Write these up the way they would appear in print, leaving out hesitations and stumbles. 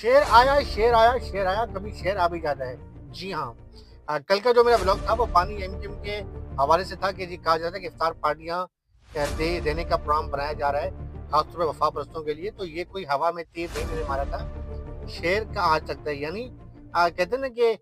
शेर आया, शेर आया, कभी शेर आ भी जाता है। जी हाँ। कल का जो मेरा व्लॉग था वो पानी एमकेएम के हवाले से था कि जी कहा जाता है कि इफ्तार पार्टियाँ देने का प्रोग्राम बनाया जा रहा है, खासतौर पे वफ़ा परस्तों के लिए, तो ये कोई हवा में तीर नहीं मैंने मारा था। शेर का आ सकता है यानी कहते हैं ना कि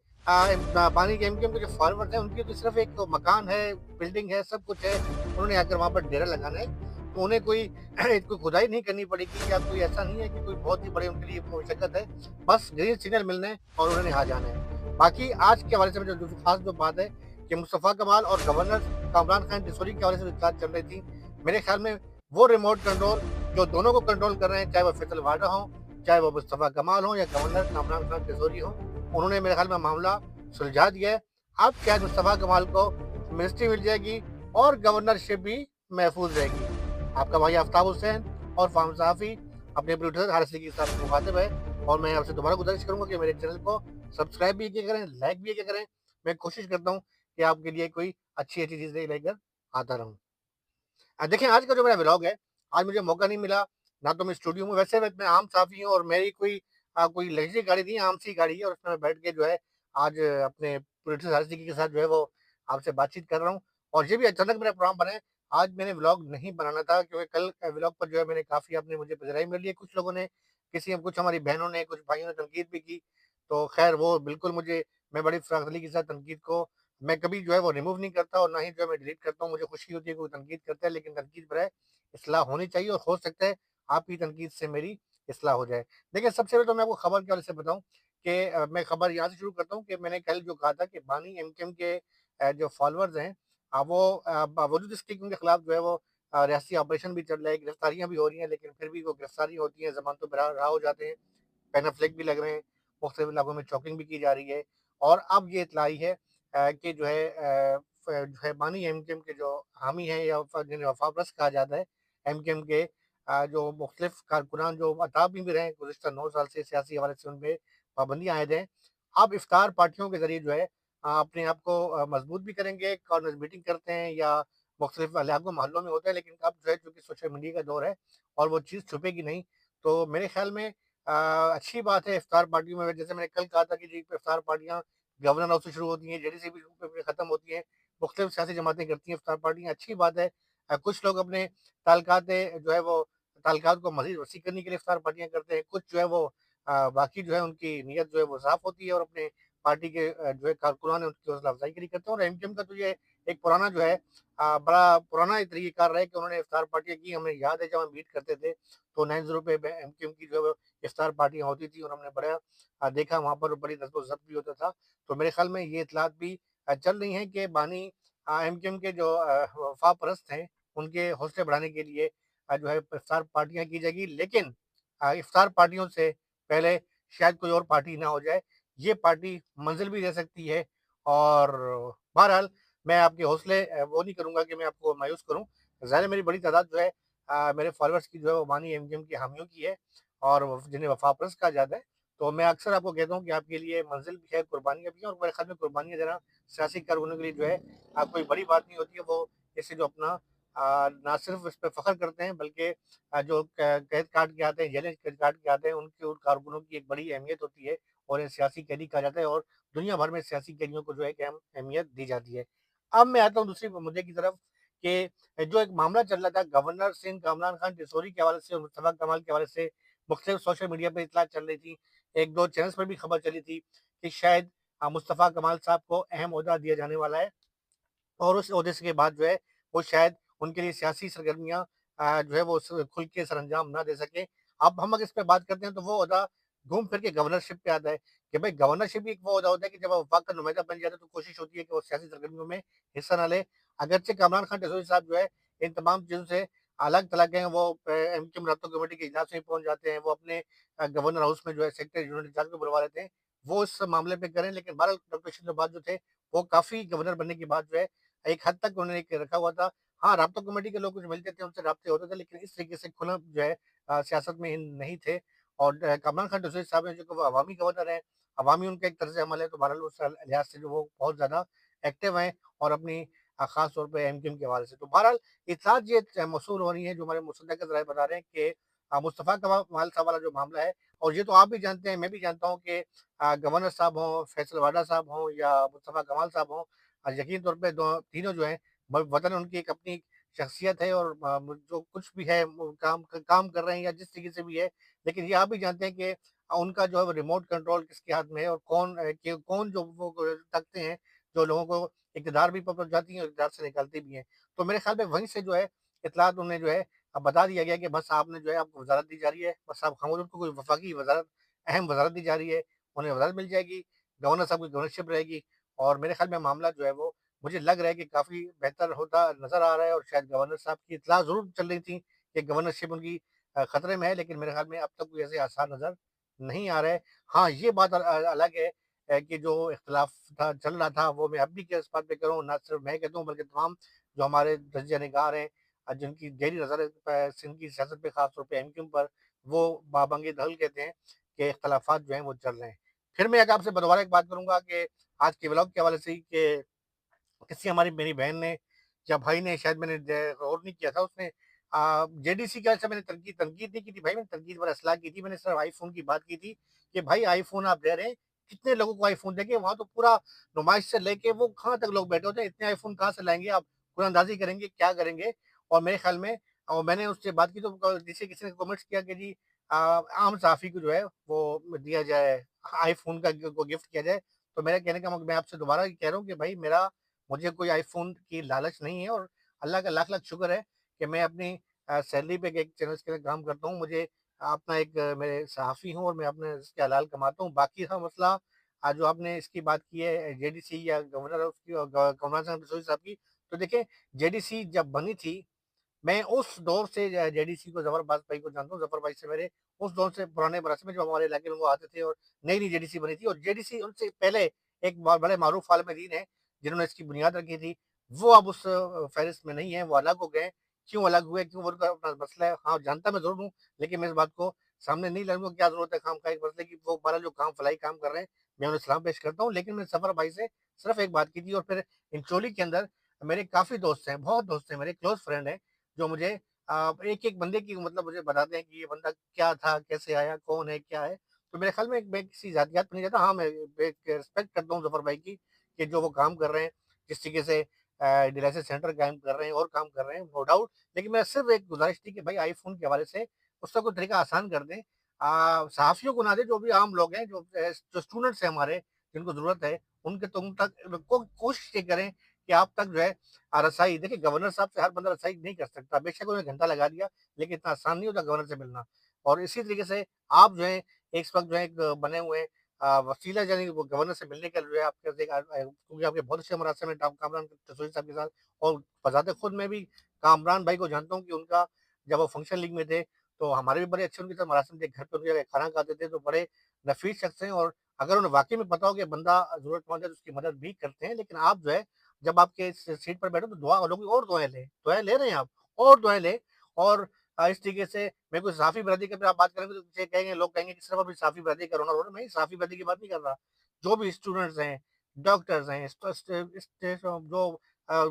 पानी के एमकेएम के जो फॉलोवर्स हैं उनकी तो सिर्फ एक मकान है, बिल्डिंग है, सब कुछ है। उन्होंने आकर वहाँ पर डेरा लगाना है, तो उन्हें कोई कोई खुदाई नहीं करनी पड़ेगी या कोई ऐसा नहीं है कि कोई बहुत ही बड़े उनके लिए मशक्कत है। बस ग्रीन सिग्नल मिलना है और उन्होंने आ जाना है। बाकी आज के हवाले से जो जो खास जो बात है कि मुस्तफ़ा कमाल और गवर्नर कामरान खान डिसोरी के हवाले से जो बात चल रही थी, मेरे ख्याल में वो रिमोट कंट्रोल जो दोनों को कंट्रोल कर रहे हैं, चाहे वो फैसल वाडा हों, चाहे वो मुस्तफ़ा कमाल हो या गवर्नर कामरान खान तिजोरी हो, उन्होंने मेरे ख्याल में मामला सुलझा दिया है। अब शायद मुस्तफ़ा कमाल को मिनिस्ट्री मिल जाएगी और गवर्नरशिप भी महफूज रहेगी। आपका भाई आफ्ताब हुसैन और फार्म सहाफ़ी अपने प्रोड्यूसर हारिस के साथ मुखातिब है और मैं आपसे दोबारा गुज़ारिश करूँगा कि मेरे चैनल को सब्सक्राइब भी किया करें, लाइक भी किया करें। मैं कोशिश करता हूँ कि आपके लिए कोई अच्छी-अच्छी चीज़ें लेकर आता रहूँ। देखिए आज का जो मेरा व्लॉग है, आज मुझे मौका नहीं मिला, ना तो मैं स्टूडियो में वैसे मैं आम साफ़ी हूँ और मेरी कोई लग्ज़री गाड़ी नहीं है, आम-सी गाड़ी है और उसमें मैं बैठ के जो है आज अपने प्रोड्यूसर आशिकी के साथ जो है वो आपसे बातचीत कर रहा हूँ और ये भी अचानक मेरा प्रोग्राम बना है। आज मैंने व्लॉग नहीं बनाना था क्योंकि कल व्लॉग पर जो है मैंने काफ़ी आपने मुझे पज़राई मिली है। कुछ लोगों ने कुछ हमारी बहनों ने, कुछ भाइयों ने तनकीद भी की, तो ख़ैर वो बिल्कुल मुझे मैं बड़ी फ़राख़दिली के साथ तनकीद को मैं कभी जो है वो रिमूव नहीं करता और ना ही जो है मैं डिलीट करता हूँ। मुझे खुशी होती है कोई तनकीद करता है, लेकिन तनकीद बजाय इस्लाह होनी चाहिए और हो सकता है आपकी तनकीद से मेरी इस्लाह हो जाए। देखिए, सबसे पहले तो मैं आपको खबर के हवाले से बताऊँ कि मैं खबर यहाँ से शुरू करता हूँ कि मैंने कल जो कहा था कि बानी एमकेएम के जो फॉलोअर्स हैं वो बावजूद इसके कि उनके खिलाफ जो है वो रियासती ऑपरेशन भी चल रहा है, गिरफ्तारियाँ भी हो रही हैं, लेकिन फिर भी वो गिरफ्तारी होती हैं, ज़मानतों पे रहा हो जाते हैं, पेनाफ्लेक भी लग रहे हैं, मुख्तलिफ इलाकों में चॉकिंग भी की जा रही है और अब ये इत्तला आई है कि जो है जो है बानी एमकेएम के जो हामी हैं या जिन्हें वफाप्रस्त कहा जाता है, एमकेएम के जो मुख्तलिफ कारकुनान जो अताब में भी रहे हैं गुज़िश्ता 9 साल से सियासी हवाले से उन पे पाबंदियाँ आयद हैं। अब इफ्तार पार्टियों के ज़रिए जो है अपने आप को मज़बूत भी करेंगे, कॉर्नर मीटिंग करते हैं या मुख्तलिफ इलाकों मोहल्लों में होता है, लेकिन अब जो है चूँकि सोशल मीडिया का दौर है और वो चीज़ छुपेगी नहीं, तो मेरे ख़्याल में अच्छी बात है इफ्तार पार्टियों में जैसे मैंने कल कहा था कि जी इफ्तार पार्टियाँ गवर्नर हाउस से शुरू होती हैं, जेडीसी भी पे खत्म होती हैं, मुख्तलिफ सियासी जमातें करती हैं इफ्तार पार्टियाँ, अच्छी बात है। कुछ लोग अपने जो है वो ताल्लुकात को मज़ीद वसी करने के लिए इफ्तार पार्टियाँ करते हैं, कुछ जो है वो बाकी जो है उनकी नीयत जो है वो साफ़ होती है और अपने पार्टी के जो है कारकुनान है उनकी हौसला अफ़ज़ाई के लिए करते हैं और एमकेएम का तो ये एक पुराना जो है बड़ा पुराना तरीक़ाकार रहा है कि उन्होंने इफ्तार पार्टियाँ की, हमें याद है जब हम मीट करते थे, तो 9 पे एमकेएम की जो है वो इफ्तार पार्टियाँ होती थी और हमने बड़ा देखा वहाँ पर बड़ी नज़्म-ओ-ज़ब्त भी होता था। तो मेरे ख़्याल में ये इत्तलात भी चल रही हैं कि बानी एमकेएम के जो वफ़ा परस्त हैं, उनके हौसले बढ़ाने के लिए जो है इफ्तार पार्टियाँ की जाएगी। लेकिन इफ्तार पार्टियों से पहले शायद कोई और पार्टी ना हो जाए। ये पार्टी मंज़िल भी दे सकती है और बहरहाल मैं आपके हौसले वो नहीं करूँगा कि मैं आपको मायूस करूँ। ज़ाहिर है मेरी बड़ी तादाद जो है मेरे फॉलोअर्स की जो है वो बानी एमकेएम के हामियों की है और जिन्हें वफ़ाप्रस्त कहा जाता है। तो मैं अक्सर आपको कहता हूँ कि आपके लिए मंज़िल भी है, कुर्बानियाँ भी हैं और मेरे ख़्याल में कुर्बानियाँ देना सियासी कारकुनों के लिए जो है कोई बड़ी बात नहीं होती है। वो इससे जो अपना ना सिर्फ़ इस पे फ़ख्र करते हैं बल्कि जो क कैद काट के आते हैं, जेलें काट के आते हैं, उनके उन कारकुनों की एक बड़ी अहमियत होती है और इन्हें सियासी कैदी कहा जाता है और दुनिया भर में सियासी कैदियों को जो है एक अहम अहमियत दी जाती है। अब मैं आता हूँ दूसरे मुद्दे की तरफ कि जो एक मामला चल रहा था गवर्नर सिंह कामरान खान डिसोरी के हवाले से और मुस्तफ़ा कमाल के हवाले से मुख्तलिफ सोशल मीडिया पे इत्तला चल रही थी। 1-2 चैनल्स पर भी खबर चली थी कि शायद मुस्तफ़ा कमाल साहब को अहम ओहदा दिया जाने वाला है। और उस ओहदे से के बाद जो है, वो शायद उनके लिए सियासी सरगर्मियाँ जो है वो खुल के सरअंजाम ना दे सकें। अब हम अगर इस पे बात करते हैं तो वो ओहदा घूम फिर के गवर्नरशिप पे आता है कि भाई गवर्नरशिप भी एक वो ओहदा होता है कि जब आप वफ़ाक का नुमाइंदा बन जाते हैं तो कोशिश होती है कि वो सियासी सरगर्मियों में हिस्सा ना लें। अगरचे कामरान खान ढिल्लों साहब जो है इन तमाम चीज़ों से अलग-थलग हैं, वो एमकेएम राब्ता कमेटी के इजलास में पहुँच जाते हैं, वो अपने गवर्नर हाउस में जो है सेक्रेटरी जनरल इंचार्ज को बुलवा लेते हैं। वो इस मामले पे करें लेकिन बहरहाल डॉक्टर शकील जो थे, वो काफ़ी गवर्नर बनने के बाद जो है एक हद तक उन्होंने एक रखा हुआ था। हाँ, राब्ता कमेटी के लोग कुछ मिलते थे, उनसे राब्ते होते थे, लेकिन इस तरीके से खुला जो है सियासत में नहीं थे और कमरान खान ढिल्लों साहब हैं जो कि वो अवामी गवर्नर हैं, अवामी उनका एक तर्ज़ अमल है, तो बहरहाल उस लिहाज से जो वो बहुत ज़्यादा एक्टिव हैं और अपनी ख़ास तौर पे एमकेएम के हवाले से। तो बहरहाल इत्तलात ये मौसूल हो रही हैं, जो हमारे मुसद्दक़ ज़राए बता रहे हैं कि मुस्तफ़ा कमाल साहब वाला जो मामला है, और ये तो आप भी जानते हैं, मैं भी जानता हूँ कि गवर्नर साहब हों, फैसल वाडा साहब हों या मुस्तफ़ा कमाल साहब हों, यकीन तौर पे दो तीनों जो हैं वतन उनकी एक अपनी शख्सियत है और जो कुछ भी है वो काम कर रहे हैं या जिस तरीके से भी है। लेकिन ये आप भी जानते हैं कि उनका जो है वो रिमोट कंट्रोल किसके हाथ में है और कौन जो वो तकते हैं, जो लोगों को इक़्तिदार भी पहुँचाती हैं और इक़्तिदार से निकालती भी हैं। तो मेरे ख़्याल में वहीं से जो है इत्तलात उन्हें जो है बता दिया गया कि बस आपने जो है आपको वज़ारत दी जा रही है, बस आप खामोश उनको कोई वफ़ाकी वज़ारत अहम वज़ारत दी जा रही है, उन्हें वज़ारत मिल जाएगी, गवर्नर साहब की गवर्नरशिप रहेगी और मेरे ख़्याल में मामला जो है वो मुझे लग रहा है कि काफ़ी बेहतर होता नज़र आ रहा है और शायद गवर्नर साहब की इत्तला ज़रूर चल रही थी कि गवर्नरशिप उनकी खतरे में है, लेकिन मेरे ख़्याल में अब तक कोई ऐसे आसार नज़र नहीं आ रहा है। हाँ, ये बात अलग है कि जो इख्तिलाफ था चल रहा था वो मैं अब भी क्या इस बात पे कह रहा हूँ, ना सिर्फ मैं कहता हूँ बल्कि तमाम जो हमारे दर्जनिगार हैं जिनकी गहरी नज़र है सिंध की सियासत पे ख़ास तौर पे एमक्यूएम पर, वो बाबंग दखल कहते हैं कि इख्तिलाफ़ात जो हैं वो चल रहे हैं। फिर मैं एक आपसे दोबारा एक बात करूँगा कि आज के व्लॉग के हवाले से ही कि किसी हमारी मेरी बहन ने या भाई ने शायद मैंने गौर नहीं किया था उसने जेडीसी का ऐसा मैंने तनकीद नहीं की थी भाई, मैंने तनकीद पर असलाह की थी, मैंने सिर्फ आईफ़ोन की बात की थी कि भाई आईफ़ोन आप दे रहे हैं, कितने लोगों को आईफ़ोन देंगे? वहाँ तो पूरा नुमाइश से लेके वो कहाँ तक लोग बैठे होते हैं, इतने आईफ़ोन कहाँ से लाएँगे आप? कुरअंदाज़ी करेंगे, क्या करेंगे? और मेरे ख़्याल में और मैंने उससे बात की तो नीचे किसी ने कमेंट्स किया कि जी आम सहाफ़ी को जो है वो दिया जाए, आईफ़ोन का को गिफ्ट किया जाए। तो मेरा कहने का मैं आपसे दोबारा ये कह रहा हूँ कि भाई मुझे कोई आईफ़ोन की लालच नहीं है और अल्लाह का लाख-लाख शुक्र है कि मैं अपनी सैलरी पे एक चैनल्स के लिए काम करता हूँ। मुझे अपना एक मैं सहाफ़ी हूँ और मैं अपने रिज़्क़ हलाल कमाता हूँ। बाकी रहा मसला जो आपने इसकी बात की है जेडीसी या गवर्नर ऑफ की कमरान हसन रसूली साहब की, तो देखिए जेडीसी जब बनी थी मैं उस दौर से जेडीसी को ज़फर भाई को जानता हूँ, ज़फर भाई से मेरे उस दौर से पुराने बरस में जब हमारे इलाके में वो आते थे और नई-नई जेडीसी बनी थी और जेडीसी उनसे पहले एक बड़े मारूफ आलिम दीन हैं, जिन्होंने इसकी बुनियाद रखी थी। वो अब उस फ़हरिस्त में नहीं है, वो अलग हो गए। क्यों अलग हुए? क्यों उनका अपना मसला है। हाँ, जानता मैं ज़रूर हूँ, लेकिन मैं इस बात को सामने नहीं लाऊँगा, क्या ज़रूरत है खामख़ा एक मसले की, वो बहरहाल जो फलाही काम कर रहे हैं, मैं उन्हें सलाम पेश करता हूँ। लेकिन मैंने ज़फर भाई से सिर्फ़ एक बात की थी और फिर इंचोली के अंदर मेरे काफ़ी दोस्त हैं, बहुत दोस्त हैं मेरे, क्लोज़ फ्रेंड हैं, जो मुझे एक-एक बंदे की मतलब मुझे बताते हैं कि ये बंदा क्या था, कैसे आया, कौन है, क्या है। तो मेरे ख़्याल में मैं किसी ज़ातियात पे नहीं जाता। हाँ, मैं एक रिस्पेक्ट करता हूँ ज़फ़र भाई की कि जो वो काम कर रहे हैं, जिस तरीके से डायलिसिस सेंटर कायम कर रहे हैं और काम कर रहे हैं, नो डाउट। लेकिन मेरा सिर्फ़ एक गुज़ारिश थी कि भाई आईफ़ोन के हवाले से उसका कोई तरीका आसान कर दें। सहाफ़ियों को ना दें, जो भी आम लोग हैं, जो स्टूडेंट्स हैं हमारे, जिनको ज़रूरत है, उनके तो उन तक कोशिश ये करें कि आप तक जो है रसाई देखिए गवर्नर साहब से हर बंदा रसाई नहीं कर सकता। बेशक उन्हें घंटा लगा दिया, लेकिन इतना आसान नहीं होता गवर्नर से मिलना। और इसी तरीके से आप जो है इस वक़्त जो है एक बने हुए हैं वसीला यानी वो गवर्नर से मिलने का जो है आपके पास क्योंकि आपके बहुत अच्छे मरासिम हैं कामरान रसूली साहब के साथ और बज़ाते खुद मैं भी कामरान भाई को जानता हूँ कि उनका जब वो फंक्शन लीग में थे, तो हमारे भी बड़े अच्छे उनके साथ मरासिम थे। घर पे उनके खाना खाते थे, तो बड़े नफ़ीस शख़्स हैं और अगर उन्हें वाक़ई में पता हो कि बंदा ज़रूरतमंद है, तो उसकी मदद भी करते हैं। लेकिन आप जो है जब आपके सीट पर बैठो तो दुआ लोग और दुआएँ ले रहे हैं आप और दुआएँ लें और इस तरीके से मैं कोई साफ़ी बरादरी की अगर आप बात करेंगे तो मुझे कहेंगे लोग कहेंगे कि सिर्फ़ अभी साफ़ी बरादरी का रोना रो रहे हैं। मैं साफ़ी बरादरी की बात नहीं कर रहा। जो भी स्टूडेंट्स हैं, डॉक्टर्स हैं, जो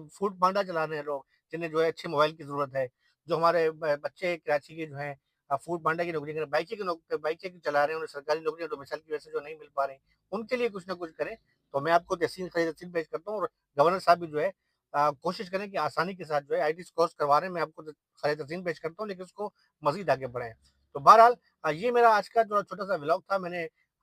फूड पांडा चला रहे हैं लोग, जिन्हें जो है अच्छे मोबाइल की ज़रूरत है, जो हमारे ब बच्चे कराची के जो हैं फूड पांडा की नौकरी कर रहे हैं, बाइकें चला रहे हैं, उन्हें सरकारी नौकरियाँ डोमिसाइल की वजह से जो नहीं मिल पा रही, उनके लिए कुछ ना कुछ करें। तो मैं आपको तहसीन पेश करता हूँ और गवर्नर साहब भी जो है कोशिश करें कि आसानी के साथ जो है आईटी कोर्स करवा रहे हैं, मैं आपको खराज तहसीन पेश करता हूँ, लेकिन उसको मज़ीद आगे बढ़ाएँ। तो बहरहाल ये मेरा आज का जो छोटा-सा व्लॉग था,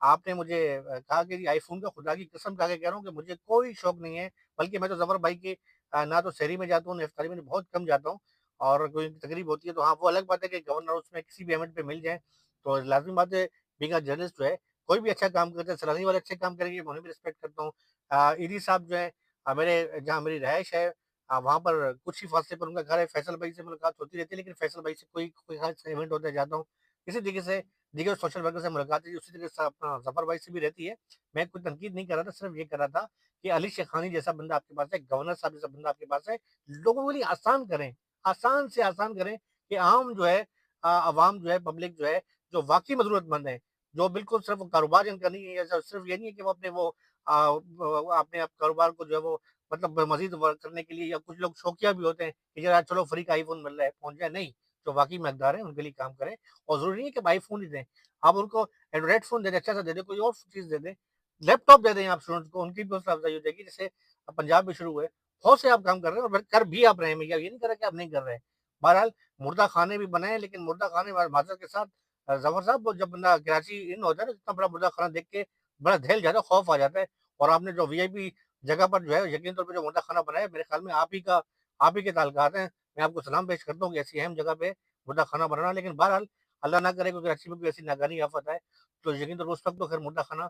आपने मुझे कहा कि आईफ़ोन का खुदा की कसम खा के कह रहा हूँ कि मुझे कोई शौक नहीं है, बल्कि मैं तो ज़फ़र भाई की ना तो सहरी में जाता हूँ, ना इफ्तारी में बहुत कम जाता हूँ और कोई तकरीब होती है, तो हाँ, वो अलग बात है कि गवर्नर उसमें किसी भी इवेंट पे मिल जाएँ, तो लाज़मी बात है बीइंग अ जर्नलिस्ट जो है, कोई भी अच्छा काम करता है, सराहनीय वाले अच्छे काम करेंगे, मैं उन्हें भी रिस्पेक्ट करता हूँ। ईडी साहब जो हैं मेरे जहाँ मेरी रिहाइश है वहाँ पर कुछ ही फासले पर उनका घर है, फैसल भाई से मुलाकात होती रहती है, लेकिन फैसल भाई से कोई कोई ख़ास इवेंट होता है जाता हूँ। इसी तरीके से दीगर सोशल वर्कर से मुलाकात है, उसी तरीके से अपना ज़फ़र भाई से भी रहती है। मैं कोई तनकीद नहीं कर रहा था, सिर्फ़ ये कर रहा था कि अली शेखानी जैसा बंदा आपके पास है, गवर्नर साहब जैसा बंदा आपके पास है, लोगों के लिए आसान करें, आसान से आसान करें कि आम जो है अवाम जो है, पब्लिक जो है, जो वाक़ई में ज़रूरतमंद है, जो बिल्कुल सिर्फ़ कारोबार इनका नहीं है या सिर्फ़ ये नहीं है कि वो अपने वो अपने आप कारोबार को जो है वो मतलब मज़ीद वर्क करने के लिए या कुछ लोग शौकिया भी होते हैं कि यार चलो फ्री का आईफ़ोन मिल रहा है, पहुँच जाए, नहीं। जो वाक़ई में हकदार हैं, उनके लिए काम करें और ज़रूरी नहीं है कि अब आईफ़ोन ही दें। आप उनको एंड्रॉइड फ़ोन दे दें, अच्छा-सा दे दें, कोई और चीज़ दे दें। लैपटॉप दे दें आप स्टूडेंट्स को, उनकी भी हौसला अफ़ज़ाई हो जाएगी। जैसे पंजाब में शुरू हुए, बहुत से आप काम कर रहे हैं और कर भी आप रहे हैं, मैं ये नहीं कह रहा कि आप नहीं कर रहे हैं। बहरहाल मुर्दा खाने भी बने हैं, लेकिन मुर्दा खाने माज़रत के साथ ज़फ़र साहब, वो जब बंदा कराची इन होता है ना, इतना बड़ा मुर्दा खाना देख के बड़ा दहल जाता है, खौफ़ आ जाता है। और आपने जो वीआईपी जगह पर जो है, यकीन तौर पे जो मुर्दा खाना बनाया है, मेरे ख़्याल में आप ही के ताल्लुकात हैं। मैं आपको सलाम पेश करता हूँ कि ऐसी अहम जगह पे मुर्दा खाना बनाना। लेकिन बहरहाल अल्लाह ना करे कोई कराची में कोई ऐसी नागानी आफ़त आए, तो यकीन तौर पे उस वक़्त तो ख़ैर मुर्दा खाना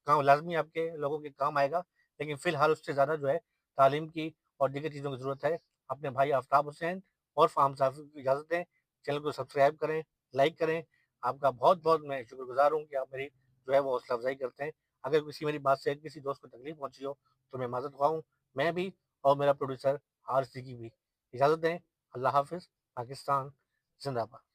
काम लाज़मी आपके लोगों के काम आएगा। लेकिन फ़िलहाल उससे ज़्यादा जो है तालीम की और दीगर चीज़ों की ज़रूरत है। अपने भाई आफ्ताब हुसैन और फ़ाहम साहब को इजाज़त दें। चैनल को सब्सक्राइब करें, लाइक करें। आपका बहुत-बहुत मैं शुक्रगुज़ार हूँ कि आप मेरी जो है वो हौसला अफ़ज़ाई करते हैं। अगर किसी मेरी बात से किसी दोस्त को तकलीफ़ पहुँची हो, तो मैं माज़रत ख़्वाह हूँ। मैं भी और मेरा प्रोड्यूसर आर सिद्दीकी भी। इजाज़त दें। अल्लाह हाफ़िज़। पाकिस्तान ज़िंदाबाद।